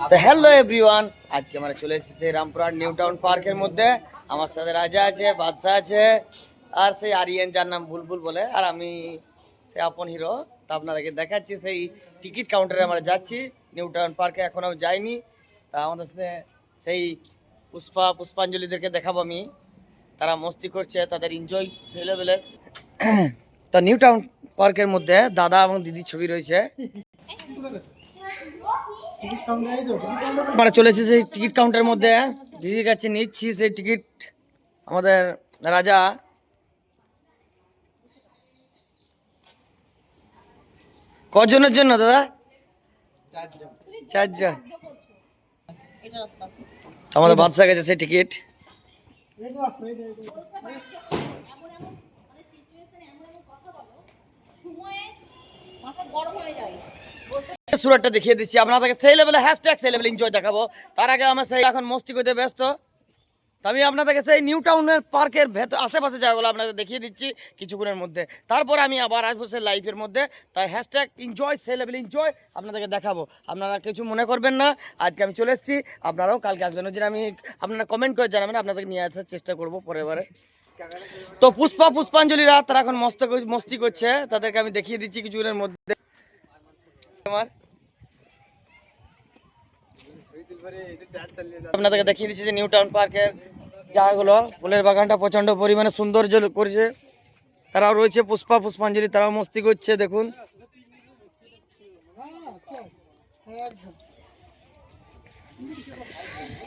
তো hello everyone, আজকে আমরা চলে এসেছি রামপুরহাট নিউ টাউন পার্কের মধ্যে। আমার সাথে রাজা আছে, বাদশা আছে, আর সেই আরিয়ান যার নাম বুলবুল বলে, আর আমি সেই আপন হিরো। তা আপনাদেরকে দেখাচ্ছি সেই টিকিট কাউন্টারে আমরা যাচ্ছি নিউ টাউন পার্কে, এখনও যাইনি। তা আমাদের সাথে সেই পুষ্পাঞ্জলিদেরকে দেখাবো আমি, তারা মস্তি করছে, তাদের এনজয় সেই লেভেলের। তা নিউ টাউন পার্কের মধ্যে দাদা এবং দিদির ছবি রয়েছে। আমরা চলে এসেছি সেই টিকিট কাউন্টারের মধ্যে, দিদির কাছে নিচ্ছি সেই টিকিট। আমাদের রাজা কজনের জন্য দাদা? চারজন। আমাদের বাদশা গেছে সেই টিকিট। সুরাটটা দেখিয়ে দিচ্ছি আপনাদেরকে, সেই লেভেলে হ্যাশট্যাগ সেই লেভেলে এনজয় দেখাবো। তার আগে আমার সেই এখন মস্তি করতে ব্যস্ত। তো আমি আপনাদেরকে সেই নিউ টাউনের পার্কের ভেতর আশেপাশে জায়গাগুলো আপনাদের দেখিয়ে দিচ্ছি কিছুক্ষণের মধ্যে। তারপর আমি আবার আসবো সেই লাইফের মধ্যে। তাই হ্যাশট্যাগ এনজয় সেই লেভেল এনজয় আপনাদেরকে দেখাবো। আপনারা কিছু মনে করবেন না, আজকে আমি চলে এসেছি, আপনারাও কালকে আসবেন। ওই জন্য আমি আপনারা কমেন্ট করে জানাবেন, আপনাদেরকে নিয়ে আসার চেষ্টা করবো পরের বারে। তো পুষ্পাঞ্জলিরা তারা এখন মস্তি করছে, তাদেরকে আমি দেখিয়ে দিচ্ছি কিছুক্ষণের মধ্যে। আমার আপনাদেরকে দেখিয়ে দিচ্ছি যে নিউ টাউন পার্কের জায়গাগুলো, ফুলের বাগানটা প্রচণ্ড পরিমাণে সৌন্দর্য করেছে। তারাও রয়েছে পুষ্পাঞ্জলি, তারাও মস্তি করছে দেখুন।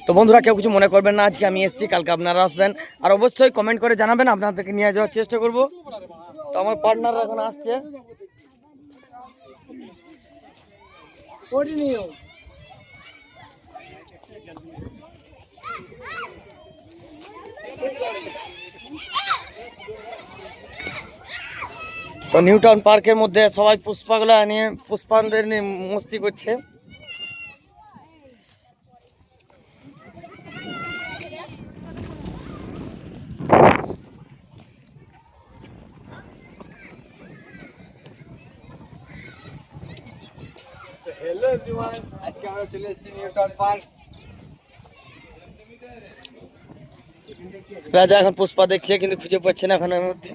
তো বন্ধুরা কেউ কিছু মনে করবেন না, আজকে আমি এসেছি, কালকে আপনারা আসবেন। আর অবশ্যই কমেন্ট করে জানাবেন, আপনাদেরকে নিয়ে যাওয়ার চেষ্টা করব। তো আমার পার্টনার এখন আসছে। তো নিউ টাউন পার্কের মধ্যে সবাই পুষ্পাগুলো নিয়ে পুষ্পানদের নিয়ে মস্তি করছে। হ্যালো এভরিওয়ান, আজকে আমরা চলে এসেছি নিউ টাউন পার্ক। রাজা এখন পুষ্পা দেখছে কিন্তু খুঁজে পাচ্ছে না এখন এর মধ্যে।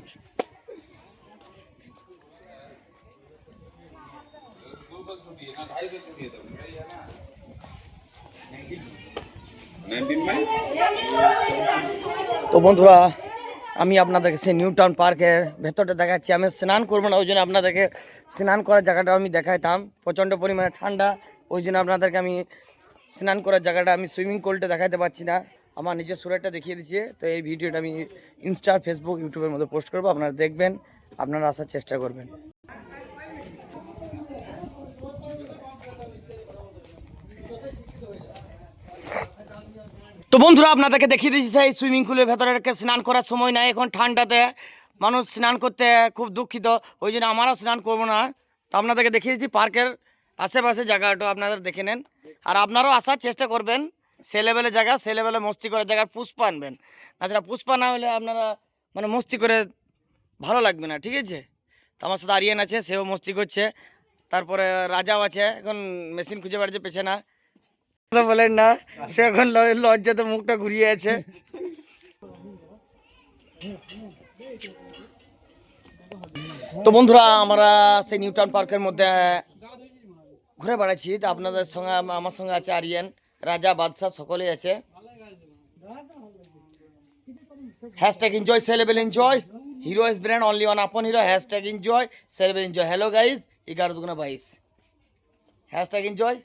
তো বন্ধুরা আমি আপনাদেরকে সেই নিউ টাউন পার্কের ভেতরটা দেখাচ্ছি। আমি স্নান করবো না, ওই জন্য আপনাদেরকে স্নান করার জায়গাটা আমি দেখাইতাম। প্রচণ্ড পরিমাণে ঠান্ডা, ওই জন্য আপনাদেরকে আমি স্নান করার জায়গাটা আমি সুইমিং পুলটা দেখাতে পারছি না। আমার নিজের সুরাটটা দেখিয়ে দিচ্ছে। তো এই ভিডিওটা আমি ইনস্টা, ফেসবুক, ইউটিউবের মধ্যে পোস্ট করবো, আপনারা দেখবেন, আপনারা আসার চেষ্টা করবেন। তো বন্ধুরা আপনাদেরকে দেখিয়ে দিচ্ছি সেই সুইমিং পুলের ভেতরে স্নান করার সময় নাই, এখন ঠান্ডাতে মানুষ স্নান করতে খুব দুঃখিত, ওই জন্য আমারও স্নান করবো না। তো আপনাদেরকে দেখিয়ে দিচ্ছি পার্কের আশেপাশে জায়গাটা আপনারা দেখে নেন, আর আপনারাও আসার চেষ্টা করবেন। সে লেভেলের জায়গা, সে লেভেলে মস্তি করার জায়গার পুষ্পা আনবেন, তাছাড়া পুষ্পা না হলে আপনারা মানে মস্তি করে ভালো লাগবে না, ঠিক আছে? তো আমার সাথে আরিয়ান আছে, সেও মস্তি করছে। তারপরে রাজাও আছে, এখন মেশিন খুঁজে বেড়াচ্ছে পেছনে। বলেন না, সে এখন লজ্জাতে মুখটা ঘুরিয়ে আছে। তো বন্ধুরা আমরা সেই নিউ টাউন পার্কের মধ্যে ঘুরে বেড়াচ্ছি। তো আপনাদের সঙ্গে আমার সঙ্গে আছে আরিয়ান, রাজা, বাদশা, সকলেই আছে। Hashtag enjoy sellable enjoy, hero is brand only one upon hero. Hashtag enjoy sellable enjoy. Hello guys, 11 × 22 hashtag enjoy.